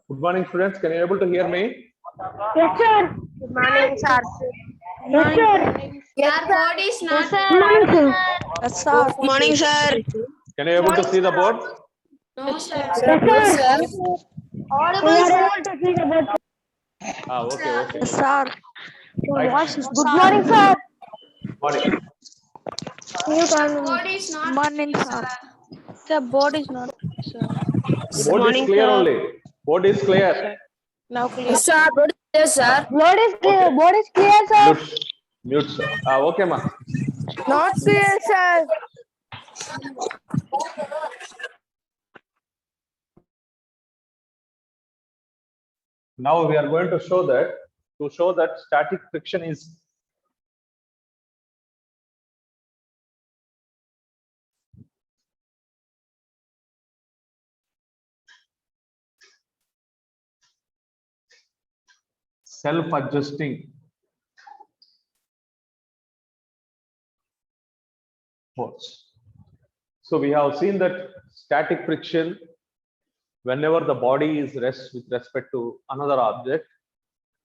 Good morning, students. Can you able to hear me? Yes, sir. Good morning, sir. Yes, sir. Yes, Board is not. Yes, sir. Good morning, sir. Yes, sir. Good morning, sir. Can you able to see the board? No, sir. Yes, sir. Audible, We are sir. able to see the board. Okay. Yes, sir. Right. Voice is Good morning, sir. Morning. Board is not. Good morning, sir. The board is not, sir. Board is clear only. Board is clear. Now clear. Yes, sir. Yes, sir. Board is clear. Okay. Board is clear, sir. Mute, sir. Okay, ma. Not clear, sir. Now we are going to show that static friction is self-adjusting force. So we have seen that static friction, whenever the body is rest with respect to another object,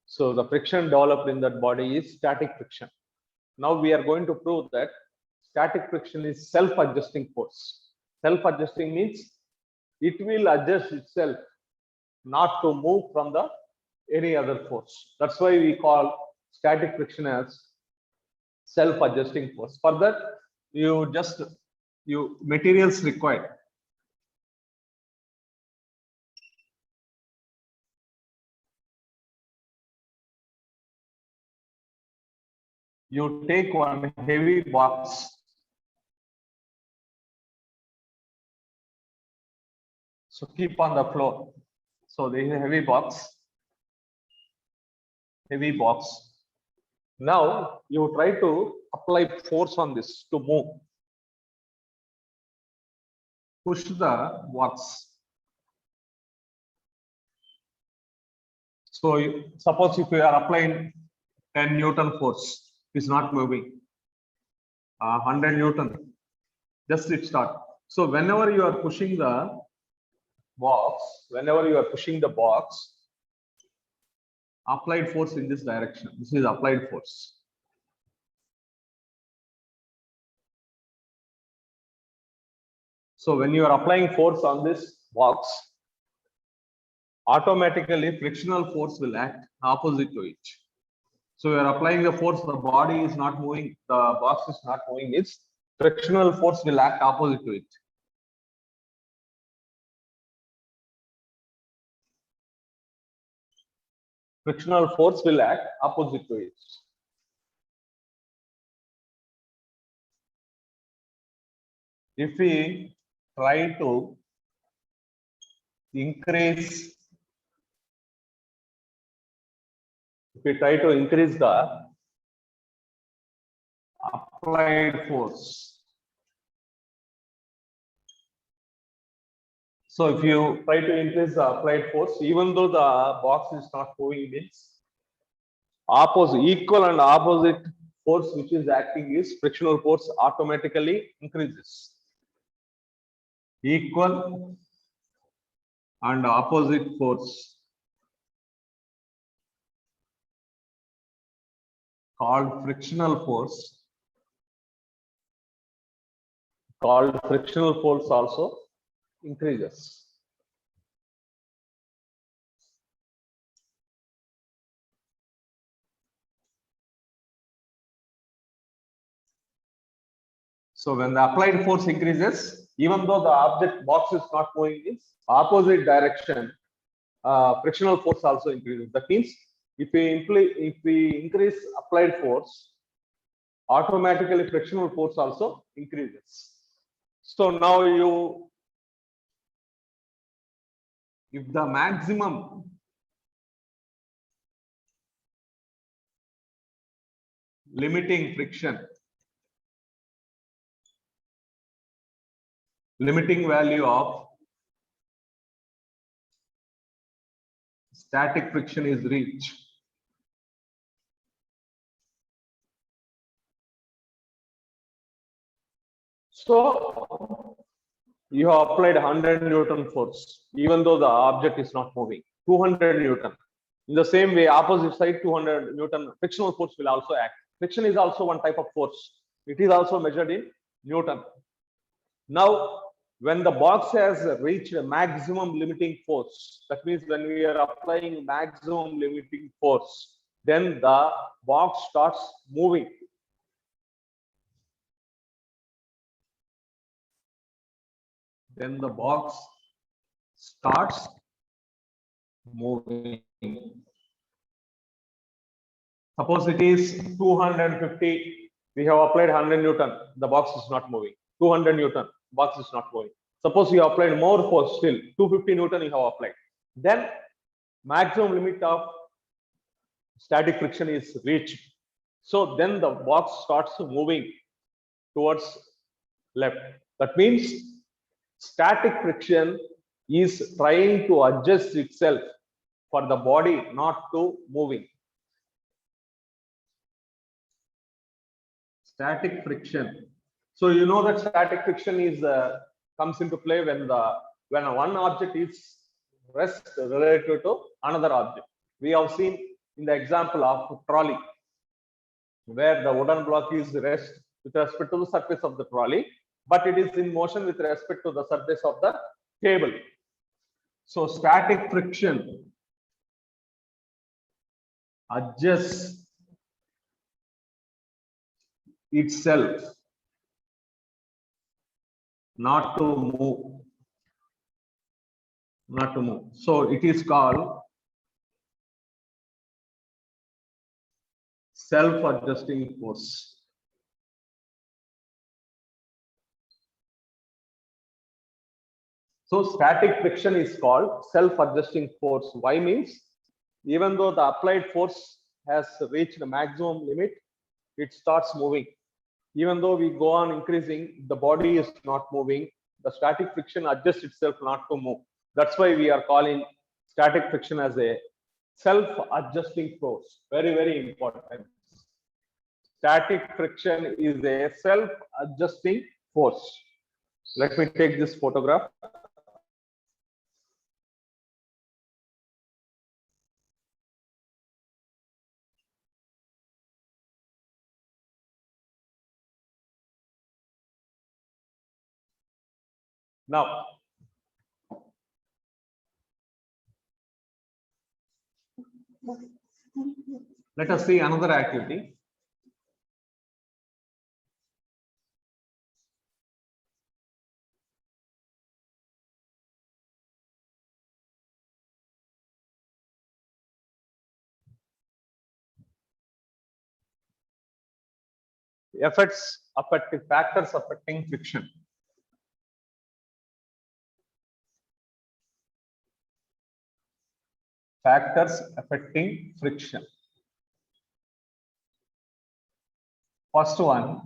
so the friction developed in that body is static friction. Now we are going to prove that static friction is self-adjusting force. Self-adjusting means it will adjust itself, not to move from the any other force. That's why we call static friction as self-adjusting force. For that, materials required. You take one heavy box. So keep on the floor. So there is a heavy box. Now you try to apply force on this to move. Push the box. So suppose if you are applying 10 Newton force, it's not moving. 100 Newton, just it start. So whenever you are pushing the box, applied force in this direction. This is applied force. So when you are applying force on this box, automatically frictional force will act opposite to it. So you are applying the force, the body is not moving, the box is not moving, its frictional force will act opposite to it. Frictional force will act opposite to it. If we try to increase, the applied force. So if you try to increase the applied force, even though the box is not moving, means opposite, equal and opposite force which is acting is frictional force automatically increases. Equal and opposite force called frictional force also increases. So when the applied force increases, even though the object box is not moving in opposite direction, frictional force also increases. That means if we increase applied force, automatically frictional force also increases. So now if the maximum limiting value of static friction is reached, so you have applied 100 Newton force, even though the object is not moving, 200 Newton. In the same way, opposite side, 200 Newton frictional force will also act. Friction is also one type of force. It is also measured in Newton. Now, when the box has reached a maximum limiting force, that means when we are applying maximum limiting force, then the box starts moving. Then the box starts moving. Suppose it is 250, we have applied 100 Newton, the box is not moving. 200 Newton, box is not moving. Suppose you applied more force, still 250 Newton you have applied. Then maximum limit of static friction is reached. So then the box starts moving towards left. That means static friction is trying to adjust itself for the body not to moving. Static friction. So you know that static friction is comes into play when one object is rest related to another object. We have seen in the example of trolley, where the wooden block is rest with respect to the surface of the trolley, but it is in motion with respect to the surface of the table. So static friction adjusts itself not to move. So it is called self-adjusting force. So static friction is called self-adjusting force. Why? Means even though the applied force has reached the maximum limit, it starts moving. Even though we go on increasing, the body is not moving. The static friction adjusts itself not to move. That's why we are calling static friction as a self-adjusting force. Very, very important. Static friction is a self-adjusting force. Let me take this photograph. Now, let us see another activity. Factors affecting friction. Factors affecting friction. First one,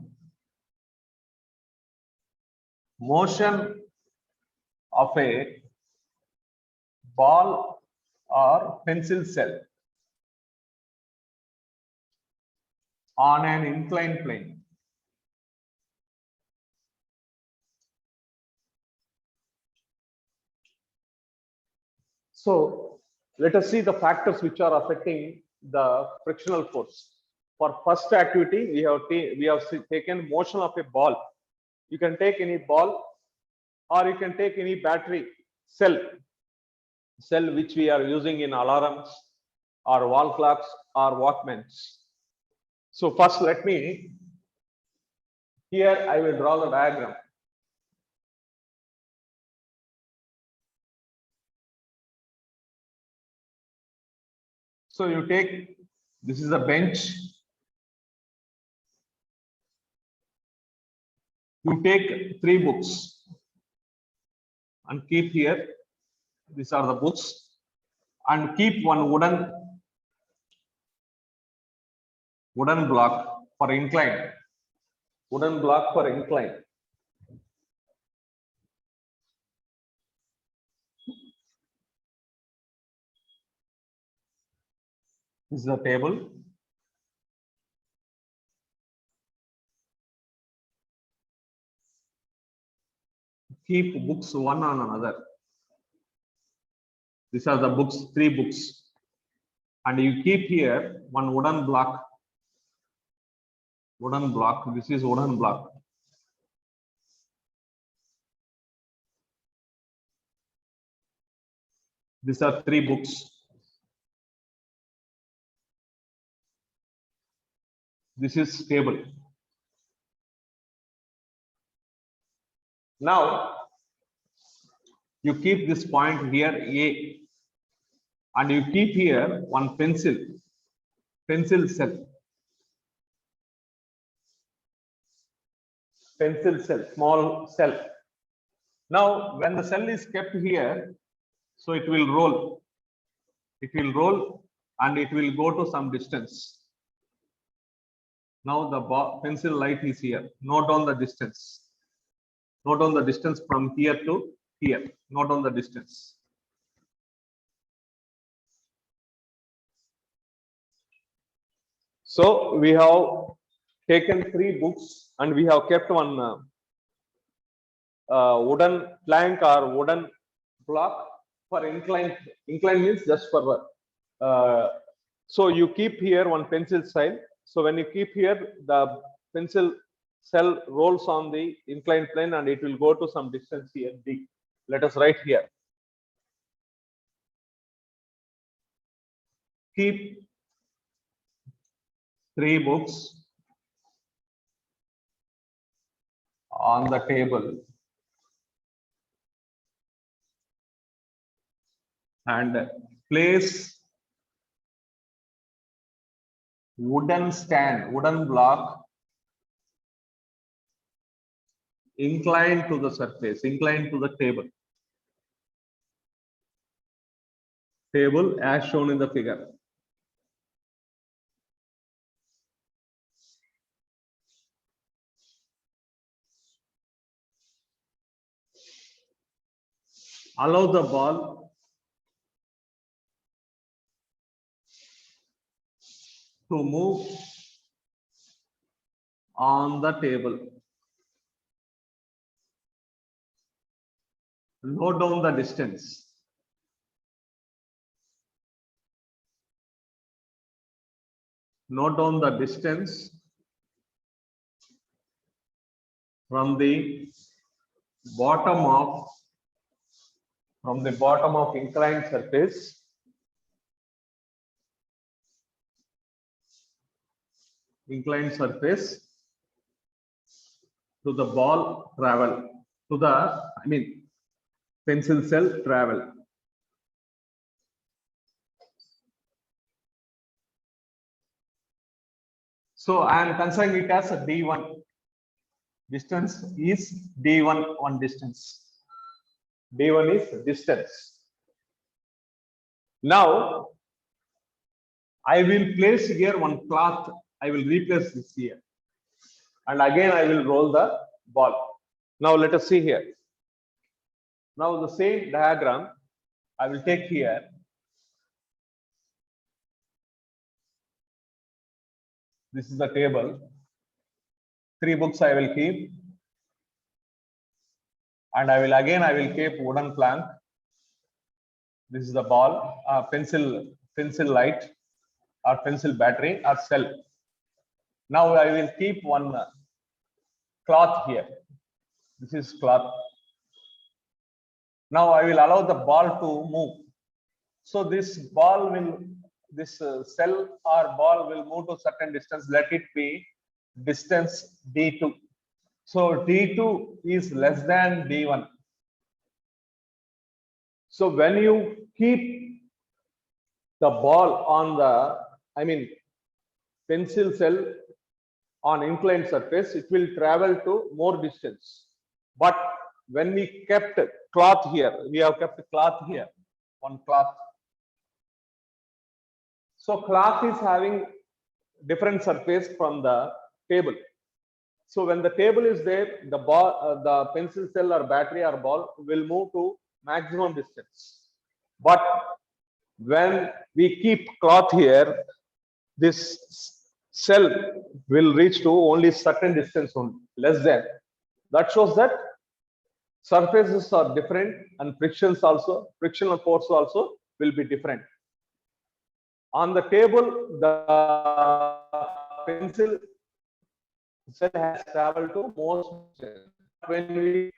motion of a ball or pencil cell on an inclined plane. So let us see the factors which are affecting the frictional force. For first activity, we have taken motion of a ball. You can take any ball, or you can take any battery cell which we are using in alarms or wall clocks or Walkmans. So first, let me, here I will draw the diagram. So you take, this is a bench. You take 3 books and keep here. These are the books, and keep one wooden block for incline. Wooden block for incline. This is the table. Keep books one on another. These are the books, 3 books. And you keep here one wooden block. Wooden block. This is wooden block. These are 3 books. This is table. Now, you keep this point here A, and you keep here one pencil cell. Pencil cell, small cell. Now, when the cell is kept here, so it will roll. It will roll and it will go to some distance. Now the pencil light is here. Note down the distance. Note down the distance from here to here. Note down the distance. So we have taken 3 books and we have kept one wooden plank or wooden block for incline. Incline means just for so you keep here one pencil cell. So when you keep here, the pencil cell rolls on the inclined plane and it will go to some distance here D. Let us write here. Keep 3 books on the table and place wooden stand, wooden block inclined to the surface, inclined to the table. Table as shown in the figure. Allow the ball to move on the table. Note down the distance. Note down the distance from the bottom of from the bottom of inclined surface to the ball travel to the pencil cell travel. So I am considering it as a D1. Distance is D1 one distance. D1 is distance. Now I will place here one cloth. I will replace this here. And again I will roll the ball. Now let us see here. Now the same diagram I will take here. This is the table. 3 books I will keep. And I will keep wooden plank. This is the ball, pencil light or pencil battery or cell. Now I will keep one cloth here. This is cloth. Now I will allow the ball to move. So this cell or ball will move to certain distance. Let it be distance D2. So D2 is less than D1. So when you keep the ball on the, pencil cell on inclined surface, it will travel to more distance. But when we kept cloth here, we have kept cloth here, one cloth. So cloth is having different surface from the table. So when the table is there, the ball, the pencil cell or battery or ball will move to maximum distance. But when we keep cloth here, this cell will reach to only certain distance, only less than. That shows that surfaces are different and frictional force also will be different. On the table, the pencil cell has traveled to most distance. When we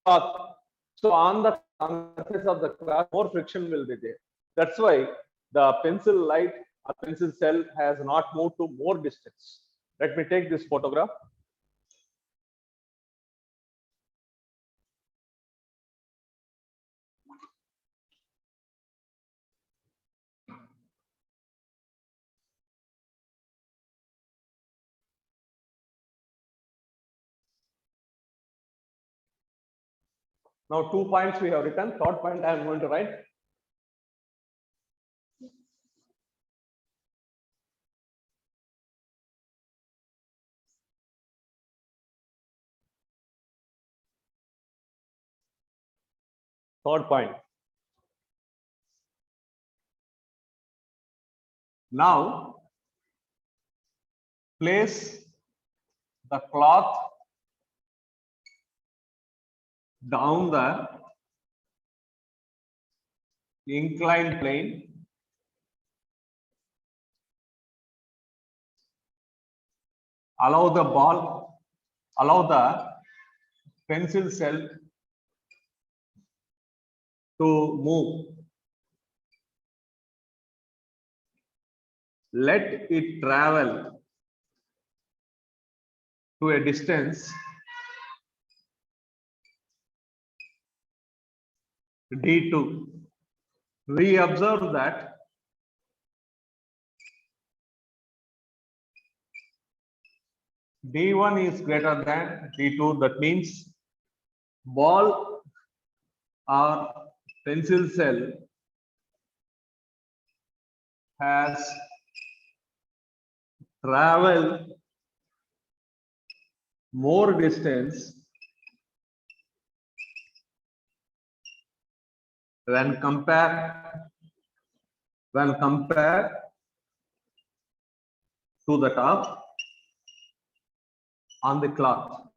cloth, so on the surface of the cloth, more friction will be there. That's why the pencil light or pencil cell has not moved to more distance. Let me take this photograph. Now 2 points we have written. Third point I am going to write. Third point. Now place the cloth down the inclined plane. Allow the pencil cell to move. Let it travel to a distance D2. We observe that D1 is greater than D2. That means ball or pencil cell has traveled more distance when compared to the top on the cloth.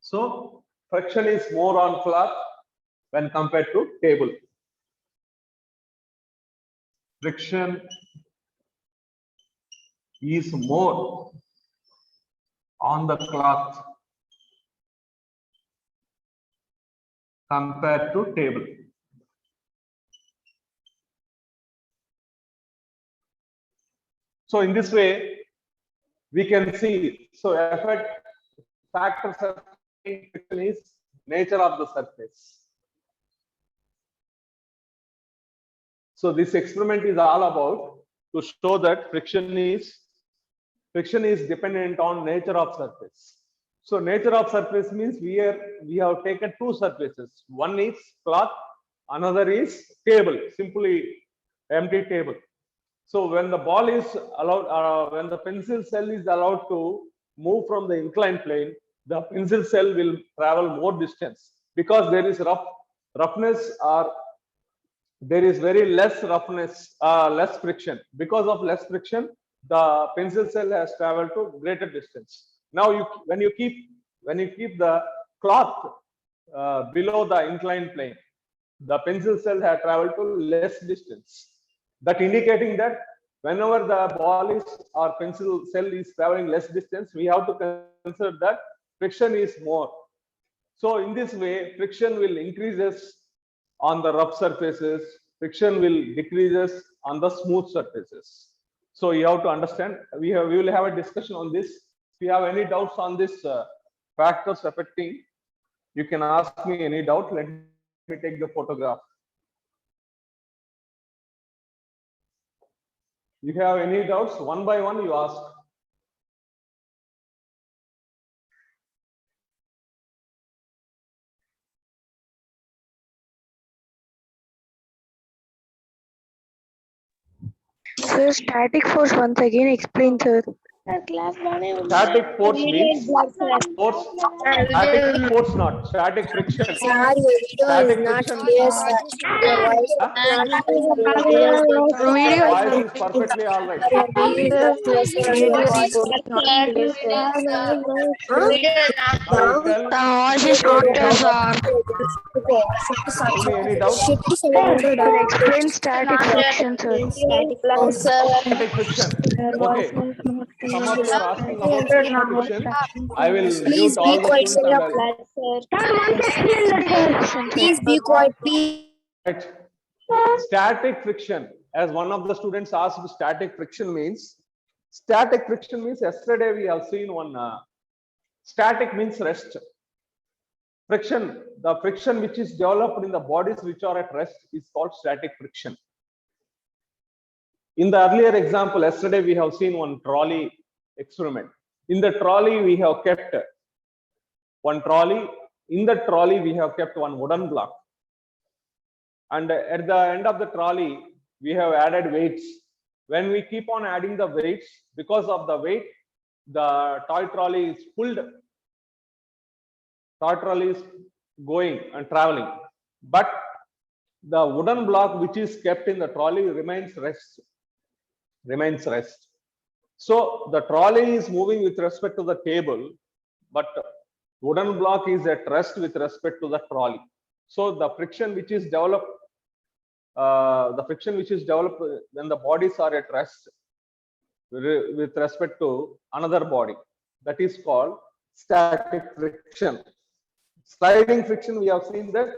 So friction is more on cloth when compared to table. Friction is more on the cloth compared to table. So in this way, we can see, so effect factors affecting friction is nature of the surface. So this experiment is all about to show that friction is dependent on nature of surface. So nature of surface means we have taken two surfaces. One is cloth, another is table, simply empty table. So when the ball is allowed, when the pencil cell is allowed to move from the inclined plane, the pencil cell will travel more distance because there is roughness, or there is very less roughness, less friction. Because of less friction, the pencil cell has traveled to greater distance. Now, when you keep the cloth below the inclined plane, the pencil cell has traveled to less distance. That indicating that whenever the ball is or pencil cell is traveling less distance, we have to consider that friction is more. So in this way, friction will increases on the rough surfaces, friction will decreases on the smooth surfaces. So you have to understand, we will have a discussion on this. If you have any doubts on this factors affecting, you can ask me any doubt. Let me take the photograph. If you have any doubts, one by one you ask. Sir, static force once again explain, sir. Static force means force. Static force not. Static friction. Sir, your video Static is not friction. clear, sir. Your voice is not clear. Your voice is perfectly all right. Your video is not clear, sir. Your voice is not clear, sir. Now you tell. The voice is not clear, sir. Tell me any doubt. Sir, explain static friction, sir. Static friction. Okay. Some of you are asking about static friction. I will mute all the students and I'll. Please be quiet, please. Right. Static friction. As one of the students asked, static friction means. Static friction means yesterday we have seen one. Static means rest. Friction, the friction which is developed in the bodies which are at rest is called static friction. In the earlier example, yesterday we have seen one trolley experiment. In the trolley, we have kept one trolley. In the trolley, we have kept one wooden block. And at the end of the trolley, we have added weights. When we keep on adding the weights, because of the weight, the toy trolley is pulled. Toy trolley is going and traveling. But the wooden block which is kept in the trolley remains rest. So the trolley is moving with respect to the table, but wooden block is at rest with respect to the trolley. So the friction which is developed, when the bodies are at rest with respect to another body, that is called static friction. Sliding friction, we have seen that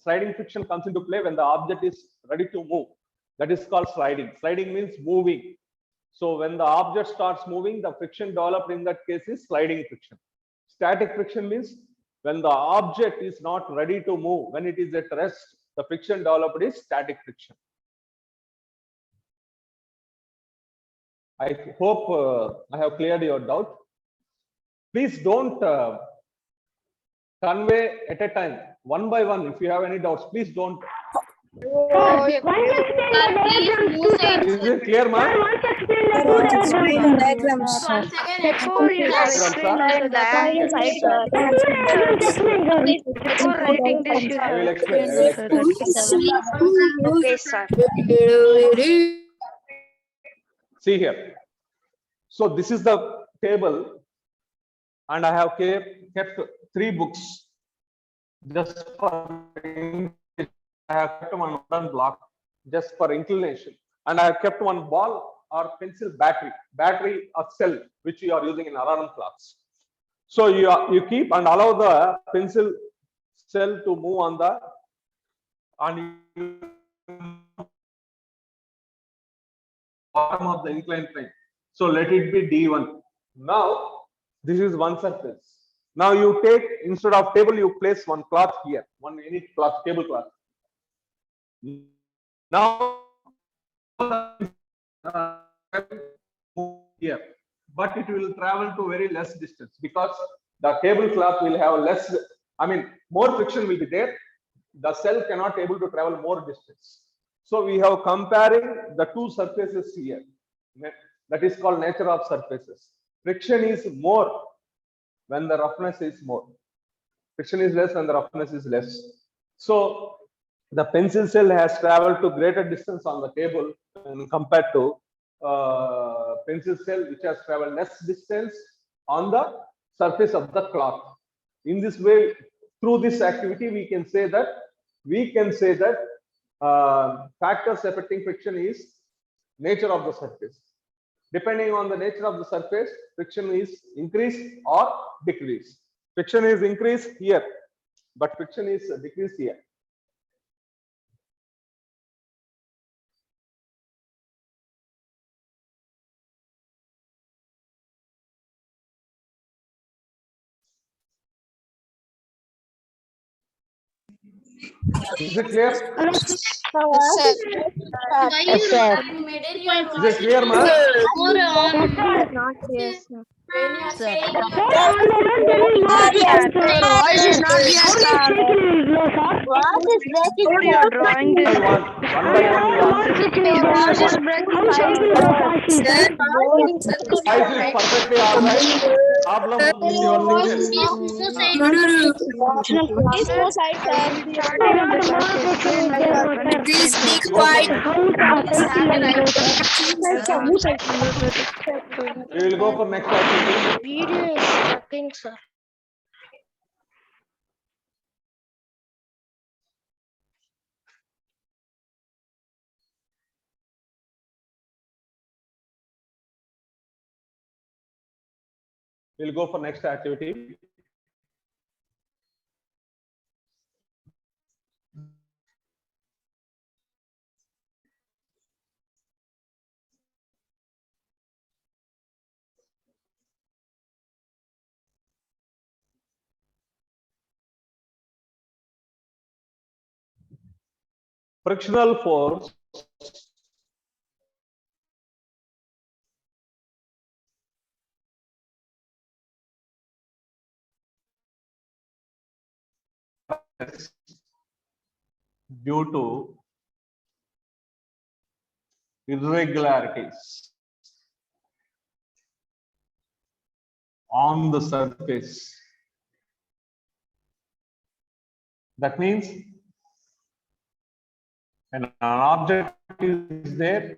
sliding friction comes into play when the object is ready to move. That is called sliding. Sliding means moving. So when the object starts moving, the friction developed in that case is sliding friction. Static friction means when the object is not ready to move, when it is at rest, the friction developed is static friction. I hope I have cleared your doubt. Please don't convey at a time, one by one. If you have any doubts, please don't. Is it clear, ma'am? I will explain. Okay, sir. See here. So this is the table, and I have kept 3 books just for. I have kept one wooden block just for inclination, and I have kept one ball or pencil battery or cell, which you are using in alarm clocks. So you keep and allow the pencil cell to move on the bottom of the inclined plane. So let it be D1. Now this is one surface. Now you take, instead of table, you place one cloth here, one any cloth, tablecloth. Now here, but it will travel to very less distance because the tablecloth will have less, I mean, more friction will be there. The cell cannot able to travel more distance. So we have comparing the two surfaces here. That is called nature of surfaces. Friction is more when the roughness is more. Friction is less when the roughness is less. So the pencil cell has traveled to greater distance on the table compared to pencil cell which has traveled less distance on the surface of the cloth. In this way, through this activity, we can say that factors affecting friction is nature of the surface. Depending on the nature of the surface, friction is increased or decreased. Friction is increased here, but friction is decreased here. Is it clear? Yes, sir. Is it clear, ma? Not clear, sir. Sir, voice is not clear, sir. Voice is breaking, Your drawing is One by one you answer. voice is breaking, sir. Voice is perfectly all right. Problem with your signal. Please go side, sir. starting of the surface. Please be quiet. We will go for next activity. Video is sucking, sir. We'll go for next activity. Frictional force due to irregularities on the surface. That means an object is there.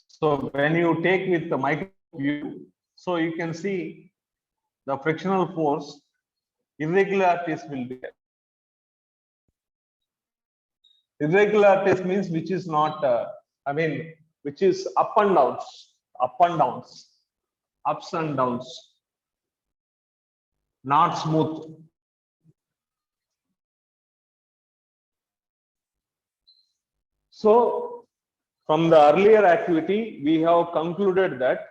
So when you take with the micro view, so you can see the frictional force, irregularities will be there. Irregularities means which is not, which is ups and downs, not smooth. So from the earlier activity, we have concluded that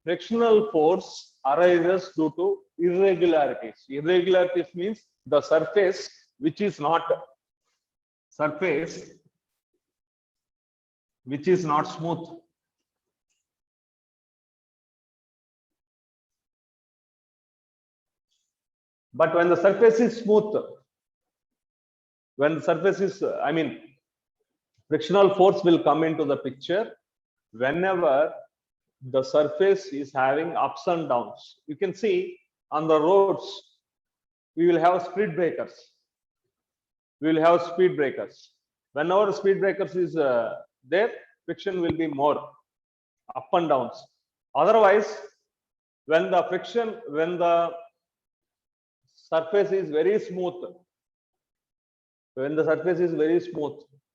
frictional force arises due to irregularities. Irregularities means the surface which is not smooth. But when the surface is smooth, frictional force will come into the picture whenever the surface is having ups and downs. You can see on the roads, we will have speed breakers. Whenever speed breakers is there, friction will be more up and downs. Otherwise, when the surface is very smooth,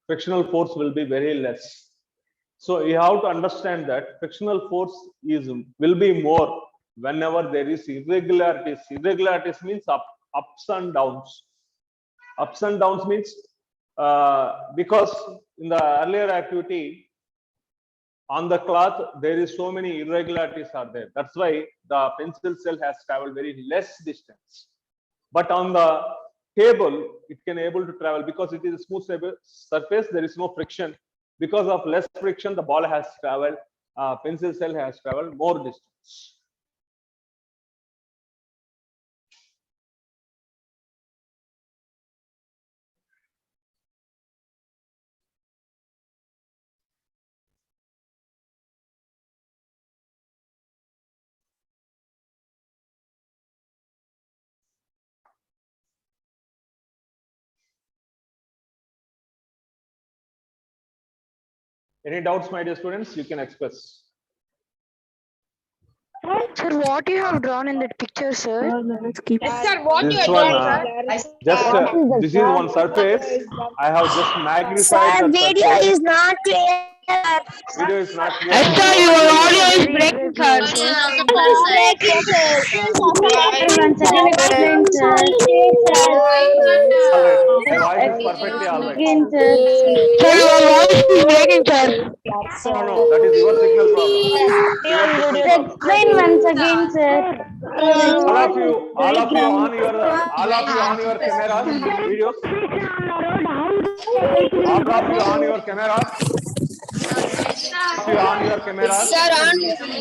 frictional force will be very less. So you have to understand that frictional force will be more whenever there is irregularities. Irregularities means ups and downs. Ups and downs means because in the earlier activity on the cloth there is so many irregularities are there. That's why the pencil cell has traveled very less distance. But on the table it can able to travel because it is a smooth surface. There is no friction. Because of less friction, the ball has traveled. Pencil cell has traveled more distance. Any doubts, my dear students? You can express. Sir, what you have drawn in that picture, sir? Sir, what you This are one, doing, sir? just this is one surface. I have just magnified the video surface. is not clear. Video is not clear. Sir, your audio is breaking, sir. My voice is perfectly all right. Sir, your voice is breaking, sir. No, that is your signal problem. Your signal problem. Explain once again, sir. All of you on your cameras, videos. All of you on your cameras. You on your cameras. Sir, Switch on your cameras.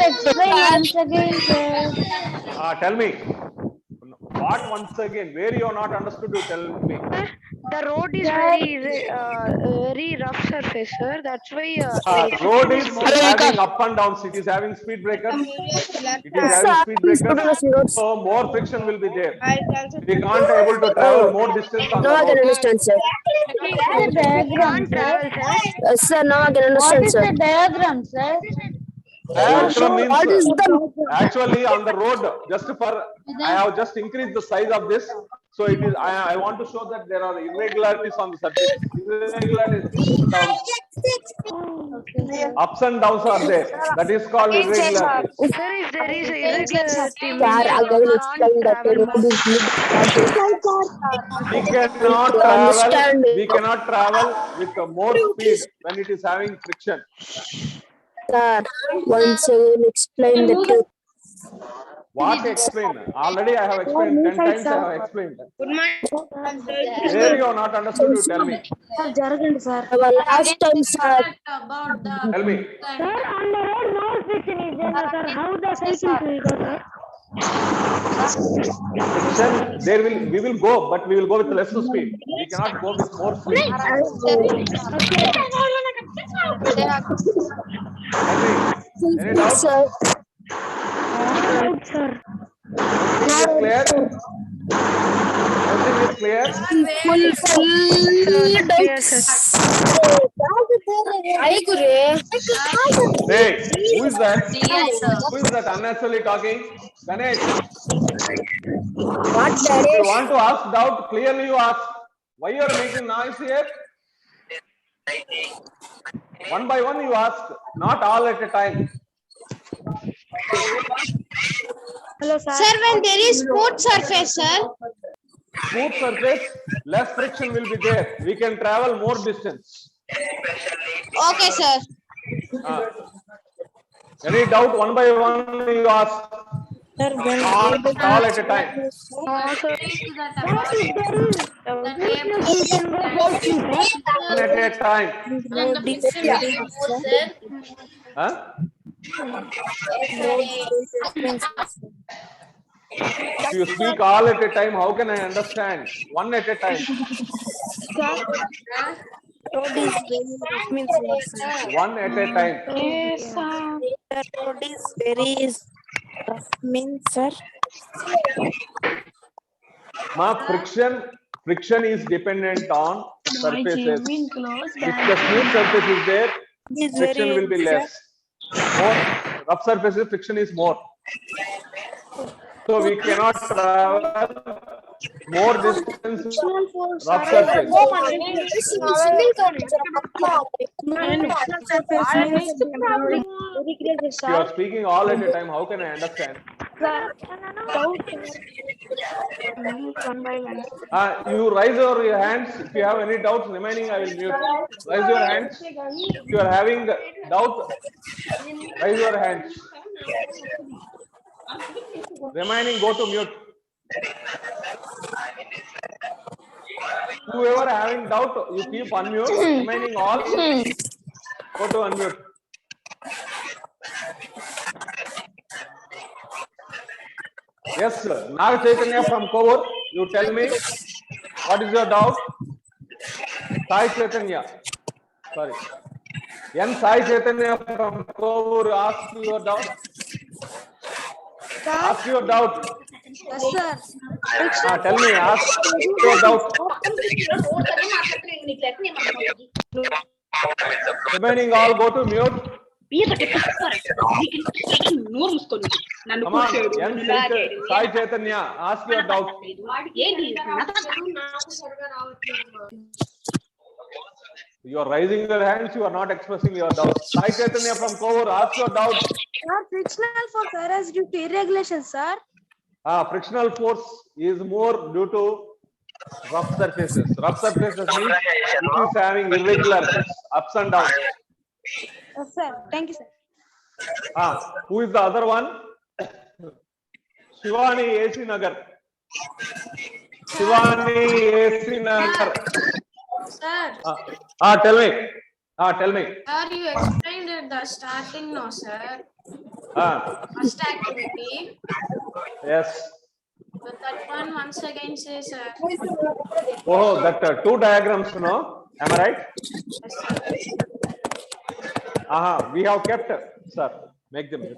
explain once again, sir. Tell me. What once again? Where you are not understood? You tell me. The road is very rough surface, sir. That's why. Road is having up and downs. It is having speed breakers. It is having speed breakers. So more friction will be there. We can't able to travel more distance on the Now I can road. understand, sir. Diagram, sir. Sir, now I can What understand, is sir. the diagram, sir? Diagram What is means the actually on the road. Just for I have just increased the size of this. So it is. I want to show that there are irregularities on the surface. Irregularities down. Ups and downs are there. That is called irregularities. Sir, if there is a irregularity, Sir, I will explain that the road is We cannot travel. We cannot travel with more speed when it is having friction. Sir, once again explain the truth. What explain? Already I have explained 10 times. I have explained. Where you are not understood, you tell me. Our last time, sir. Tell me. Sir, on the road, more friction is there, sir. How the cycle will go, sir? Friction. We will go, but we will go with less speed. We cannot go with more speed. Any doubt? Sir, Sir. Everything is clear? Everything is clear? Yes, sir. Hey, who is that? Who is that unnaturally talking? Ganesh, what, if Daddy? you want to ask doubt, clearly you ask. Why you are making noise here? One by one you ask, not all at a time. Hello, sir. Sir, when there is smooth surface, sir. Smooth surface, less friction will be there. We can travel more distance. Okay, sir. Any doubt, one by one you ask. All at a time. One at a time. Huh? If you speak all at a time, how can I understand? One at a time. Road is very rough, means what, sir? One at a time. The road is very rough, means, sir. Friction is dependent on surfaces. If the smooth surface is there, Is friction very will be less. More rough surfaces, friction is more. So we cannot travel more distance Frictional force rough are surface. If you are speaking all at a time, how can I understand? You raise your hands if you have any doubts. Remaining, I will mute. Raise your hands. If you are having doubt, raise your hands. Remaining, go to mute. Whoever having doubt, you keep unmute. Remaining all, go to unmute. Yes, sir. Nag Chaitanya from Kovur, you tell me what is your doubt? Sai Chaitanya. Sorry. N Sai Chaitanya from Kovur, ask your doubt. Ask your doubt. Yes, sir. Tell me, ask your doubt. Remaining all, go to mute. Come on, N Sai Chaitanya, ask your doubt. You are raising your hands, you are not expressing your doubt. Sai Chaitanya from Kovur, ask your doubt. Frictional force arises due to irregulation, sir. Frictional force is more due to rough surfaces. Rough surfaces means it is having irregularities, ups and downs. Yes, sir. Thank you, sir. Who is the other one? Shivani AC Nagar. Shivani AC Nagar. Sir, Tell me. Tell me. sir, you explained at the starting, no, sir. First activity. Yes. But that one once again say, sir. Oh, that two diagrams, no? Am I right? Yes, sir. We have kept, sir. Make them.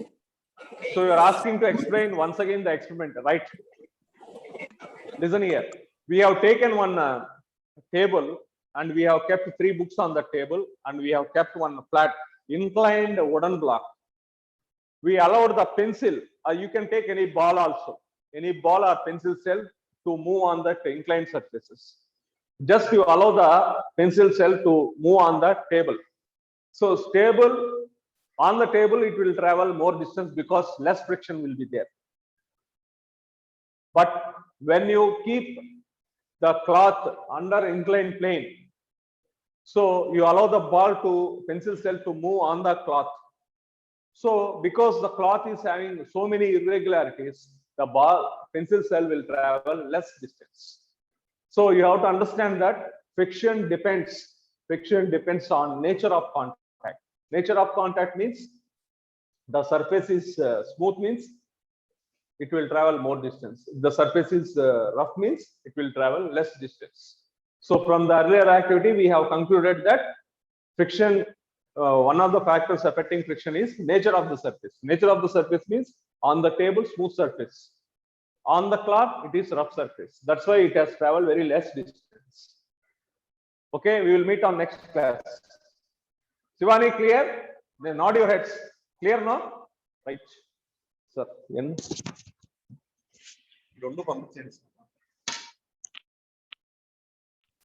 So you are asking to explain once again the experiment, right? Listen here. We have taken one table and we have kept 3 books on the table and we have kept one flat inclined wooden block. We allowed the pencil. You can take any ball also, any ball or pencil shell to move on that inclined surfaces. Just you allow the pencil shell to move on the table. So stable on the table, it will travel more distance because less friction will be there. But when you keep the cloth under inclined plane, so you allow the ball to pencil shell to move on the cloth. So because the cloth is having so many irregularities, the ball pencil shell will travel less distance. So you have to understand that friction depends on nature of contact. Nature of contact means the surface is smooth means it will travel more distance. If the surface is rough means it will travel less distance. So from the earlier activity, we have concluded that friction, one of the factors affecting friction is nature of the surface. Nature of the surface means on the table, smooth surface. On the cloth, it is rough surface. That's why it has traveled very less distance. Okay, we will meet on next class. Shivani, clear? Then nod your heads. Clear, no? Right. Sir,